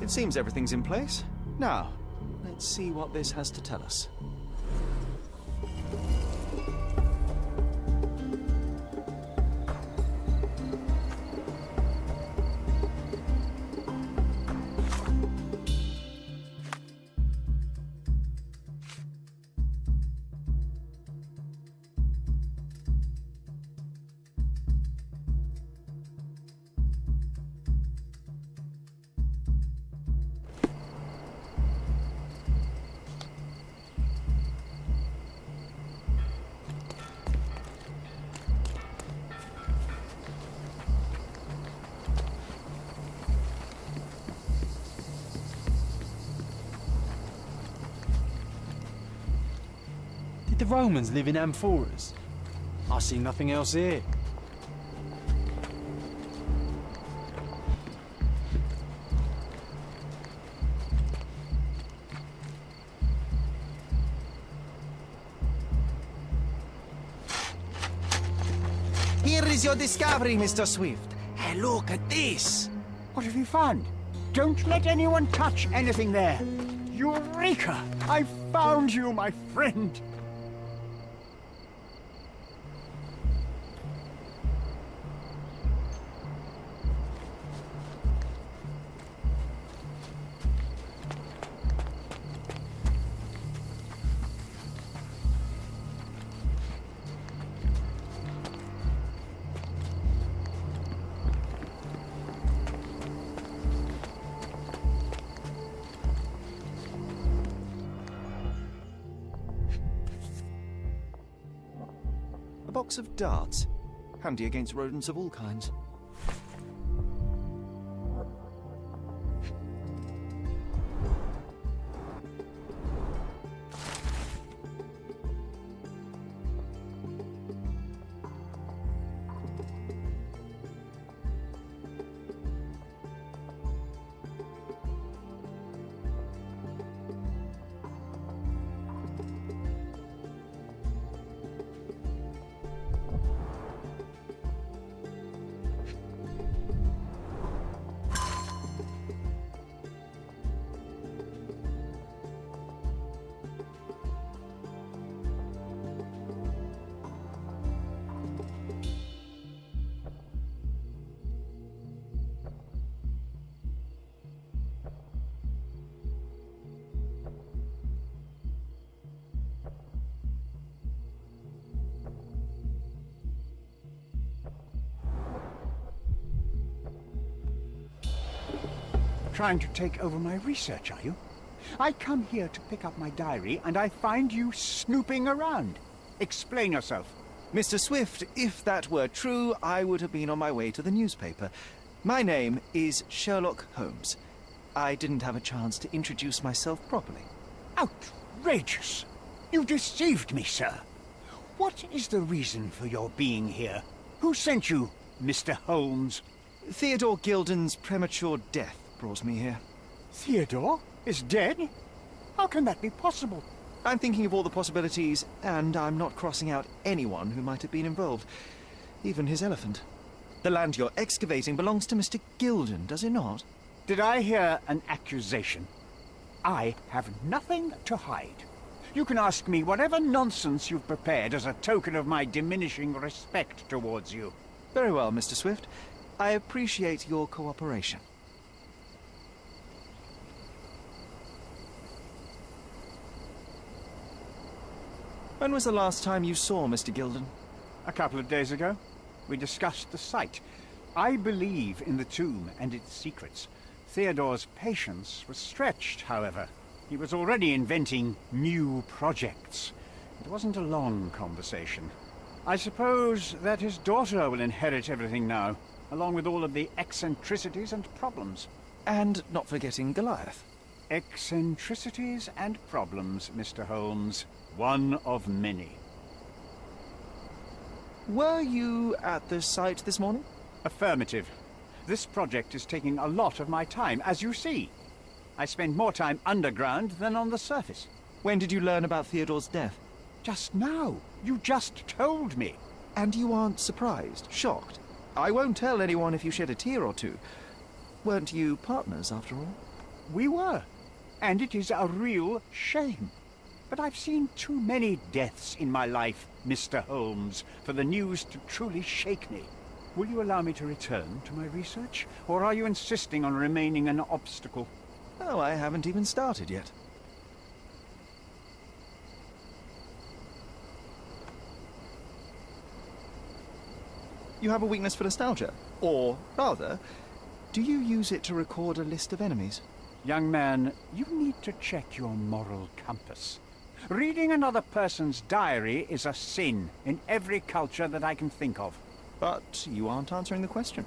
It seems everything's in place. Now, let's see what this has to tell us. Did the Romans live in amphoras? I see nothing else here. Here is your discovery, Mr. Swift. Hey, look at this. What have you found? Don't let anyone touch anything there. Eureka! I found you, my friend. A box of darts. Handy against rodents of all kinds. Trying to take over my research, are you? I come here to pick up my diary, and I find you snooping around. Explain yourself. Mr. Swift, if that were true, I would have been on my way to the newspaper. My name is Sherlock Holmes. I didn't have a chance to introduce myself properly. Outrageous! You deceived me, sir. What is the reason for your being here? Who sent you, Mr. Holmes? Theodore Gilden's premature death brought me here. Theodore is dead? How can that be possible? I'm thinking of all the possibilities, and I'm not crossing out anyone who might have been involved. Even his elephant. The land you're excavating belongs to Mr. Gilden, does it not? Did I hear an accusation? I have nothing to hide. You can ask me whatever nonsense you've prepared as a token of my diminishing respect towards you. Very well, Mr. Swift. I appreciate your cooperation. When was the last time you saw Mr. Gilden? A couple of days ago. We discussed the site. I believe in the tomb and its secrets. Theodore's patience was stretched, however. He was already inventing new projects. It wasn't a long conversation. I suppose that his daughter will inherit everything now, along with all of the eccentricities and problems. And not forgetting Goliath. Eccentricities and problems, Mr. Holmes. One of many. Were you at the site this morning? Affirmative. This project is taking a lot of my time, as you see. I spend more time underground than on the surface. When did you learn about Theodore's death? Just now. You just told me. And you aren't surprised, shocked? I won't tell anyone if you shed a tear or two. Weren't you partners, after all? We were. And it is a real shame. But I've seen too many deaths in my life, Mr. Holmes, for the news to truly shake me. Will you allow me to return to my research? Or are you insisting on remaining an obstacle? Oh, I haven't even started yet. You have a weakness for nostalgia? Or, rather, do you use it to record a list of enemies? Young man, you need to check your moral compass. Reading another person's diary is a sin in every culture that I can think of. But you aren't answering the question.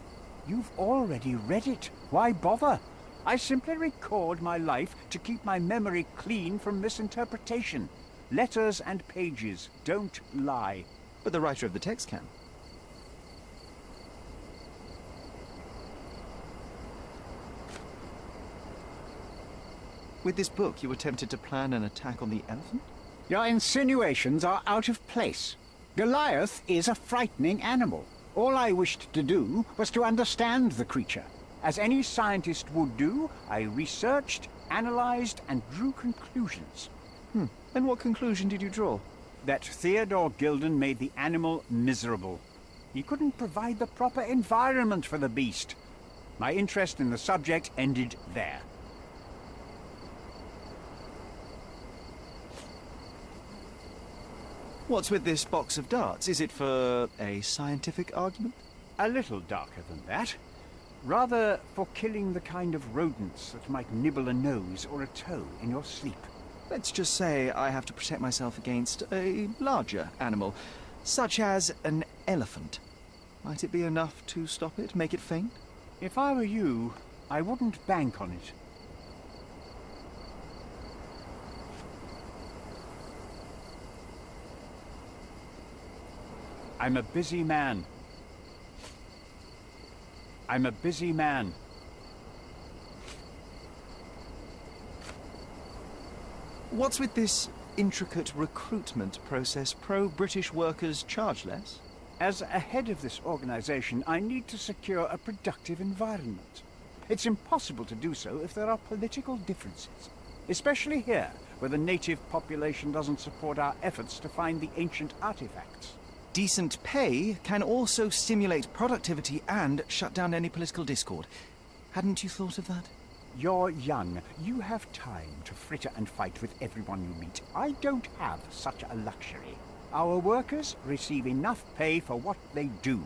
You've already read it. Why bother? I simply record my life to keep my memory clean from misinterpretation. Letters and pages don't lie. But the writer of the text can. With this book, you attempted to plan an attack on the elephant? Your insinuations are out of place. Goliath is a frightening animal. All I wished to do was to understand the creature. As any scientist would do, I researched, analyzed, and drew conclusions. And what conclusion did you draw? That Theodore Gilden made the animal miserable. He couldn't provide the proper environment for the beast. My interest in the subject ended there. What's with this box of darts? Is it for a scientific argument? A little darker than that. Rather for killing the kind of rodents that might nibble a nose or a toe in your sleep. Let's just say I have to protect myself against a larger animal, such as an elephant. Might it be enough to stop it, make it faint? If I were you, I wouldn't bank on it. I'm a busy man. I'm a busy man. What's with this intricate recruitment process? Pro-British workers charge less? As a head of this organization, I need to secure a productive environment. It's impossible to do so if there are political differences, especially here, where the native population doesn't support our efforts to find the ancient artifacts. Decent pay can also stimulate productivity and shut down any political discord. Hadn't you thought of that? You're young. You have time to fritter and fight with everyone you meet. I don't have such a luxury. Our workers receive enough pay for what they do.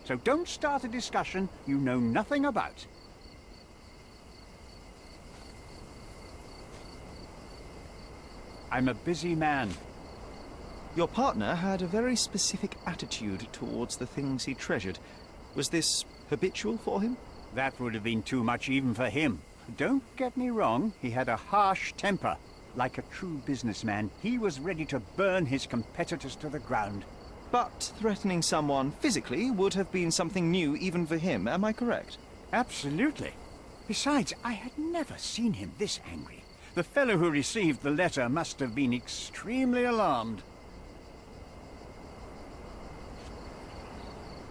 So don't start a discussion you know nothing about. I'm a busy man. Your partner had a very specific attitude towards the things he treasured. Was this habitual for him? That would have been too much even for him. Don't get me wrong, he had a harsh temper. Like a true businessman, he was ready to burn his competitors to the ground. But threatening someone physically would have been something new even for him, am I correct? Absolutely. Besides, I had never seen him this angry. The fellow who received the letter must have been extremely alarmed.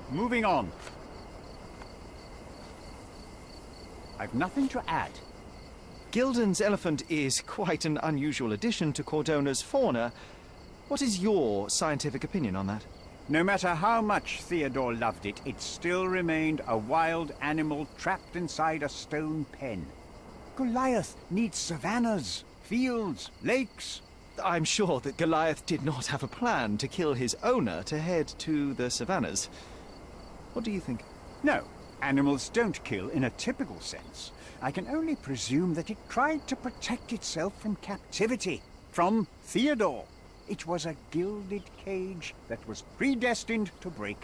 Moving on. I've nothing to add. Gilden's elephant is quite an unusual addition to Cordona's fauna. What is your scientific opinion on that? No matter how much Theodore loved it, it still remained a wild animal trapped inside a stone pen. Goliath needs savannas, fields, lakes. I'm sure that Goliath did not have a plan to kill his owner to head to the savannas. What do you think? No, animals don't kill in a typical sense. I can only presume that it tried to protect itself from captivity, from Theodore. It was a gilded cage that was predestined to break.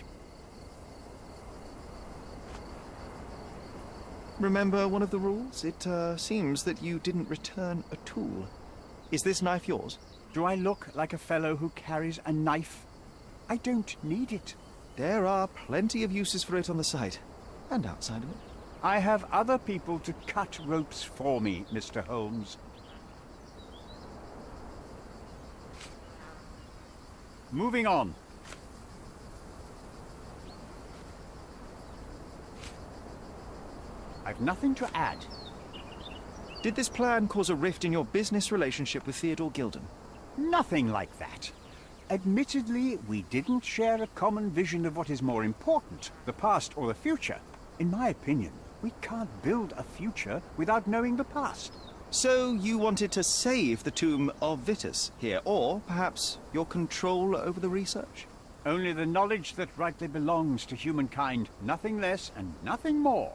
Remember one of the rules? It seems that you didn't return a tool. Is this knife yours? Do I look like a fellow who carries a knife? I don't need it. There are plenty of uses for it on the site, and outside of it. I have other people to cut ropes for me, Mr. Holmes. Moving on. I've nothing to add. Did this plan cause a rift in your business relationship with Theodore Gilden? Nothing like that. Admittedly, we didn't share a common vision of what is more important, the past or the future. In my opinion, we can't build a future without knowing the past. So you wanted to save the tomb of Vitus here, or perhaps your control over the research? Only the knowledge that rightly belongs to humankind, nothing less and nothing more.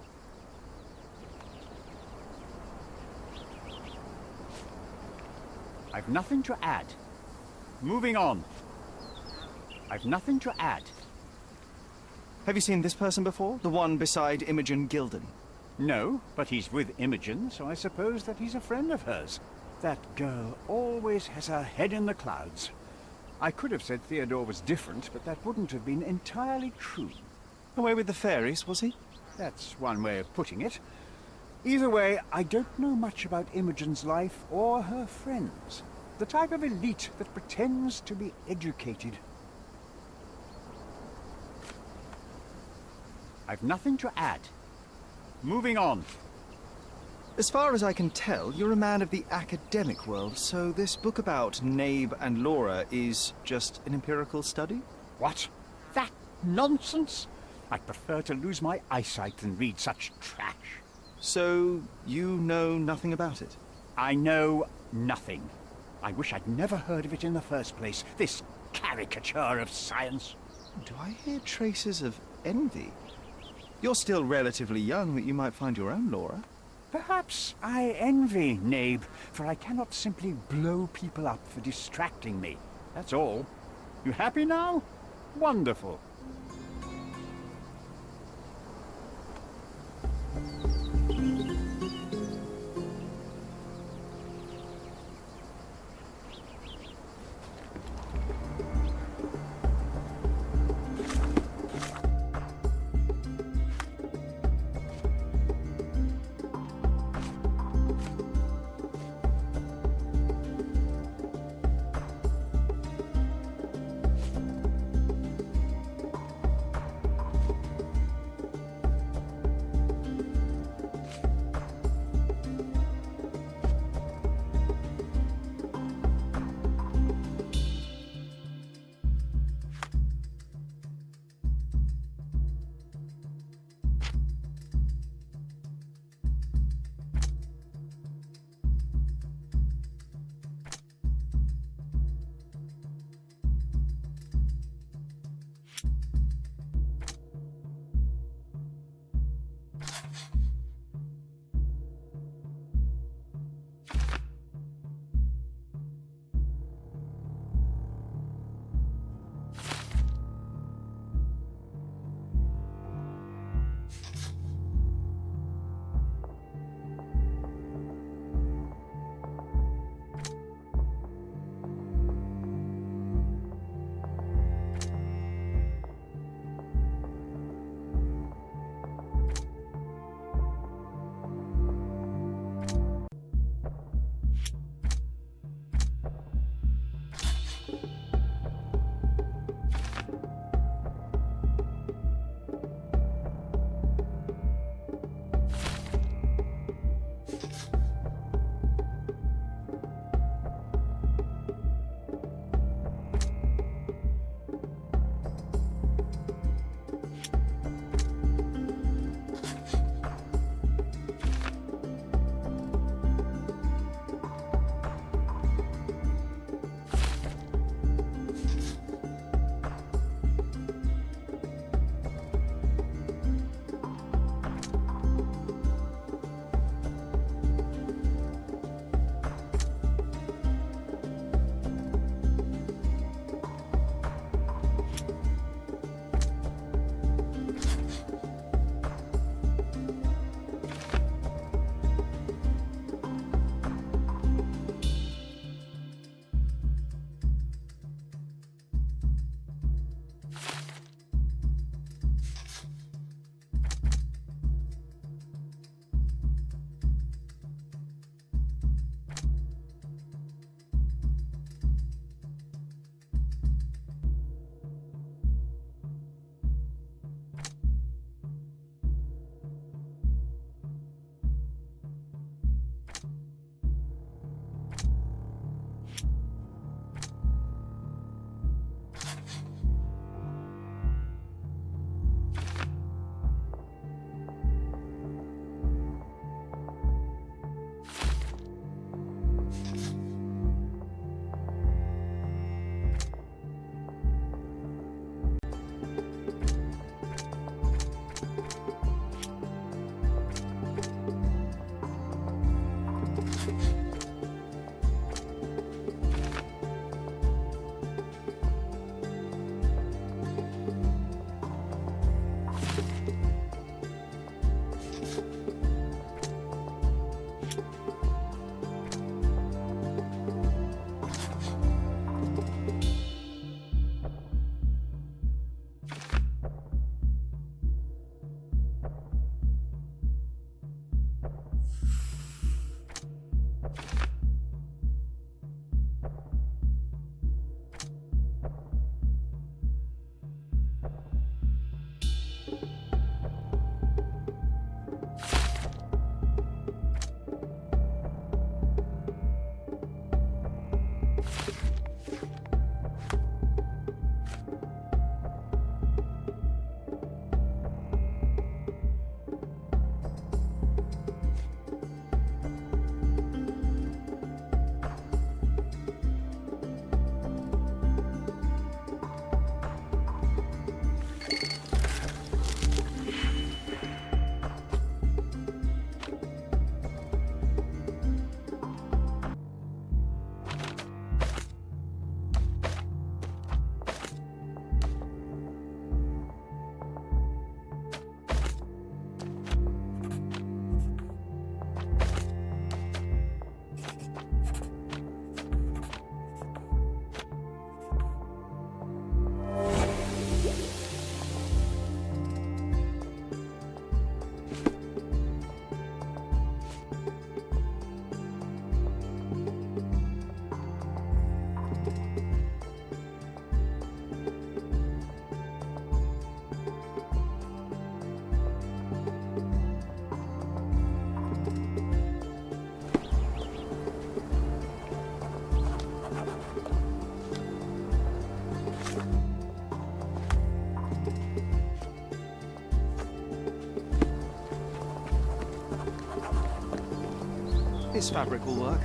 I've nothing to add. Moving on. I've nothing to add. Have you seen this person before? The one beside Imogen Gilden? No, but he's with Imogen, so I suppose that he's a friend of hers. That girl always has her head in the clouds. I could have said Theodore was different, but that wouldn't have been entirely true. Away with the fairies, was he? That's one way of putting it. Either way, I don't know much about Imogen's life or her friends. The type of elite that pretends to be educated. I've nothing to add. Moving on. As far as I can tell, you're a man of the academic world, so this book about Nabe and Laura is just an empirical study? What? That nonsense? I'd prefer to lose my eyesight than read such trash. So, you know nothing about it? I know nothing. I wish I'd never heard of it in the first place, this caricature of science. Do I hear traces of envy? You're still relatively young, but you might find your own Laura. Perhaps I envy Nabe, for I cannot simply blow people up for distracting me. That's all. You happy now? Wonderful. This fabric will work.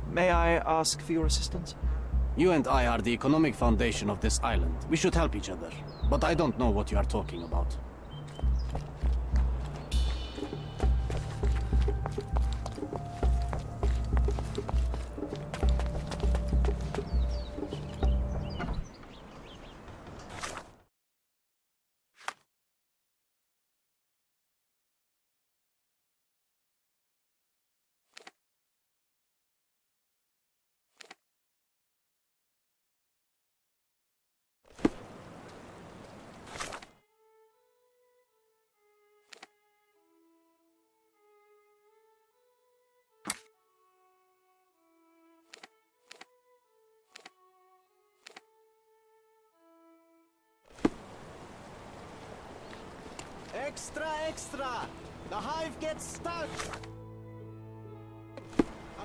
May I ask for your assistance? You and I are the economic foundation of this island. We should help each other. But I don't know what you are talking about. Extra, extra! The hive gets stuck!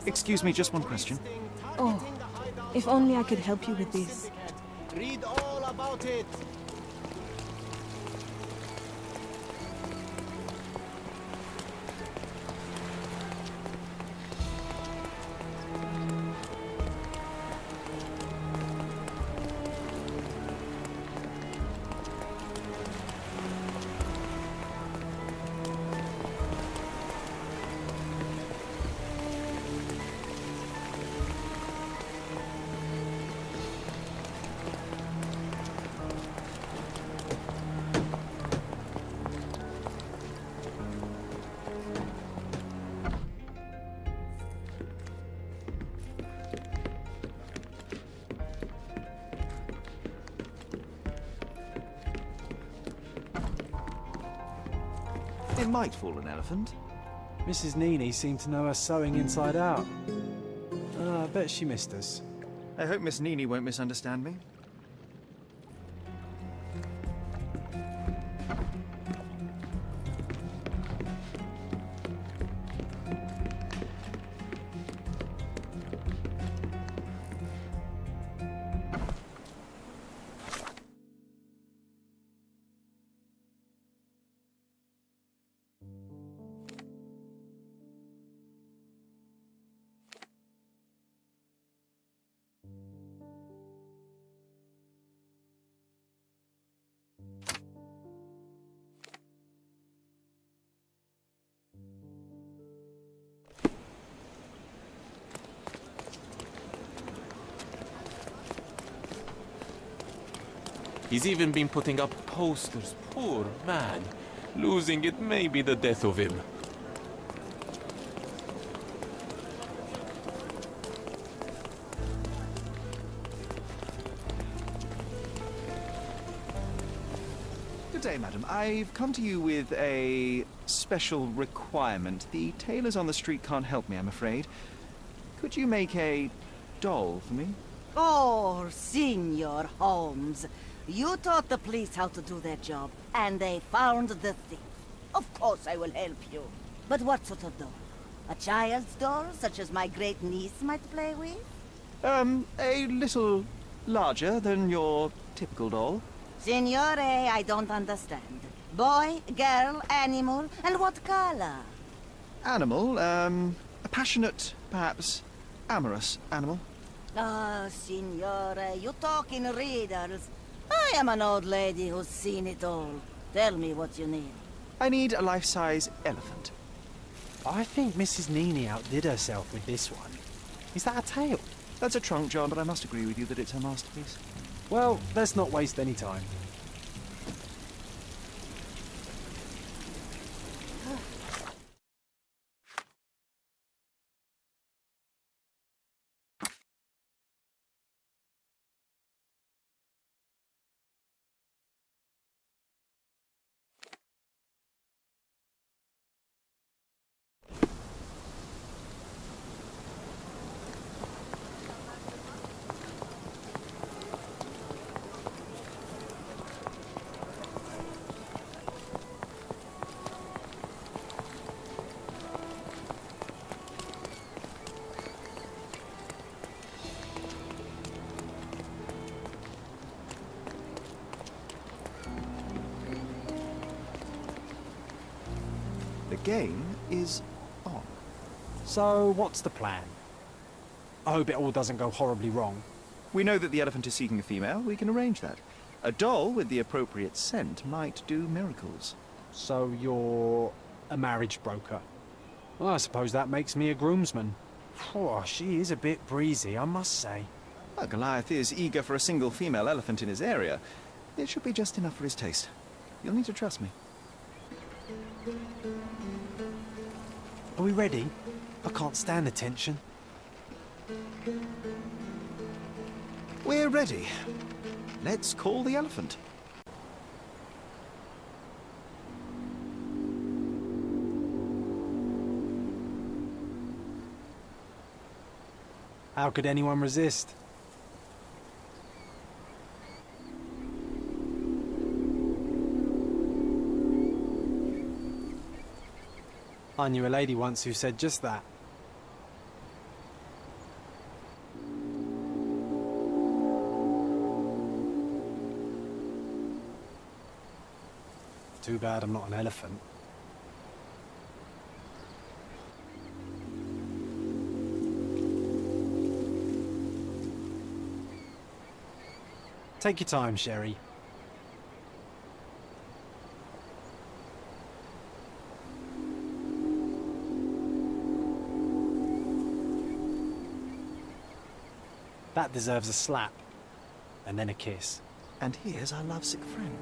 Excuse me, just one question. Oh, if only I could help you with this. Read all about it! It might fool an elephant. Mrs. Nini seemed to know her sewing inside out. I bet she missed us. I hope Miss Nini won't misunderstand me. He's even been putting up posters. Poor man. Losing it may be the death of him. Good day, madam. I've come to you with a special requirement. The tailors on the street can't help me, I'm afraid. Could you make a doll for me? Oh, Senor Holmes. You taught the police how to do their job, and they found the thief. Of course I will help you. But what sort of doll? A child's doll, such as my great niece might play with? A little larger than your typical doll. Signore, I don't understand. Boy, girl, animal, and what color? Animal, a passionate, perhaps amorous animal. Ah, Signore, you talk in riddles. I am an old lady who's seen it all. Tell me what you need. I need a life-size elephant. I think Mrs. Nini outdid herself with this one. Is that a tail? That's a trunk, John, but I must agree with you that it's her masterpiece. Well, let's not waste any time. game is on. So, what's the plan? I hope it all doesn't go horribly wrong. We know that the elephant is seeking a female. We can arrange that. A doll with the appropriate scent might do miracles. So, you're a marriage broker. Well, I suppose that makes me a groomsman. Oh, she is a bit breezy, I must say. Well, Goliath is eager for a single female elephant in his area. It should be just enough for his taste. You'll need to trust me. Are we ready? I can't stand the tension. We're ready. Let's call the elephant. How could anyone resist? I knew a lady once who said just that. Too bad I'm not an elephant. Take your time, Sherry. That deserves a slap. And then a kiss. And here's our lovesick friend.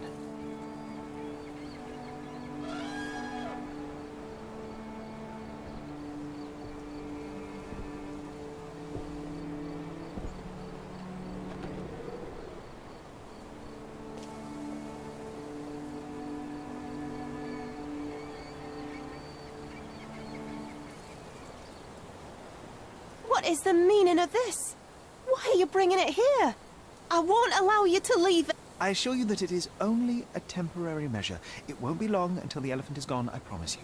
What is the meaning of this? Why are you bringing it here? I won't allow you to leave it. I assure you that it is only a temporary measure. It won't be long until the elephant is gone, I promise you.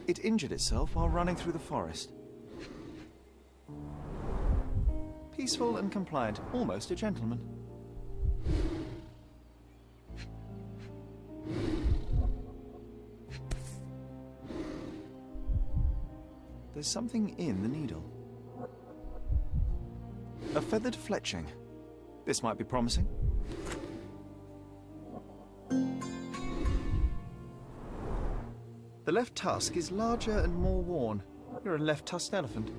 It injured itself while running through the forest. Peaceful and compliant, almost a gentleman. There's something in the needle. A feathered fletching. This might be promising. The left tusk is larger and more worn. You're a left-tusked elephant.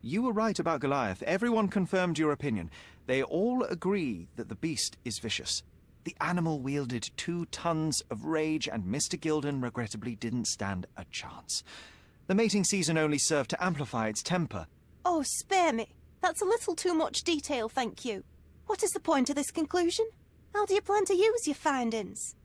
You were right about Goliath. Everyone confirmed your opinion. They all agree that the beast is vicious. The animal wielded 2 tons of rage, and Mr. Gilden regrettably didn't stand a chance. The mating season only served to amplify its temper. Oh, spare me. That's a little too much detail, thank you. What is the point of this conclusion? How do you plan to use your findings?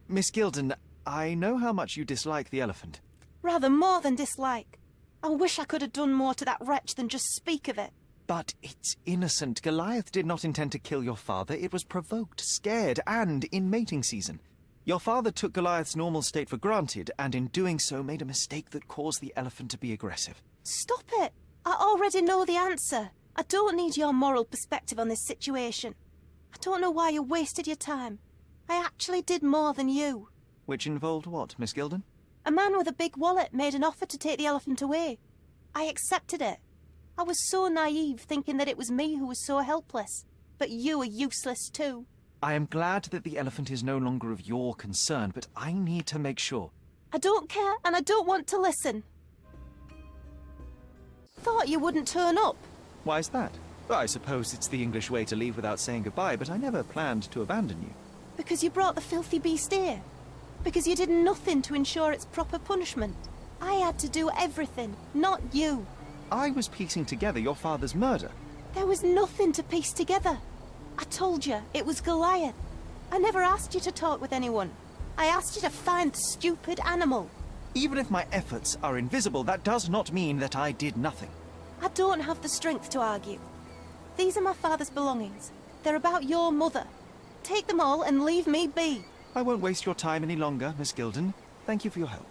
Miss Gilden, I know how much you dislike the elephant. Rather more than dislike. I wish I could have done more to that wretch than just speak of it. But it's innocent. Goliath did not intend to kill your father. It was provoked, scared, and in mating season. Your father took Goliath's normal state for granted, and in doing so made a mistake that caused the elephant to be aggressive. Stop it! I already know the answer. I don't need your moral perspective on this situation. I don't know why you wasted your time. I actually did more than you. Which involved what, Miss Gilden? A man with a big wallet made an offer to take the elephant away. I accepted it. I was so naive, thinking that it was me who was so helpless. But you are useless too. I am glad that the elephant is no longer of your concern, but I need to make sure. I don't care, and I don't want to listen. Thought you wouldn't turn up. Why's that? Well, I suppose it's the English way to leave without saying goodbye, but I never planned to abandon you. Because you brought the filthy beast here. Because you did nothing to ensure its proper punishment. I had to do everything, not you. I was piecing together your father's murder. There was nothing to piece together. I told you, it was Goliath. I never asked you to talk with anyone. I asked you to find the stupid animal. Even if my efforts are invisible, that does not mean that I did nothing. I don't have the strength to argue. These are my father's belongings. They're about your mother. Take them all and leave me be. I won't waste your time any longer, Miss Gilden. Thank you for your help.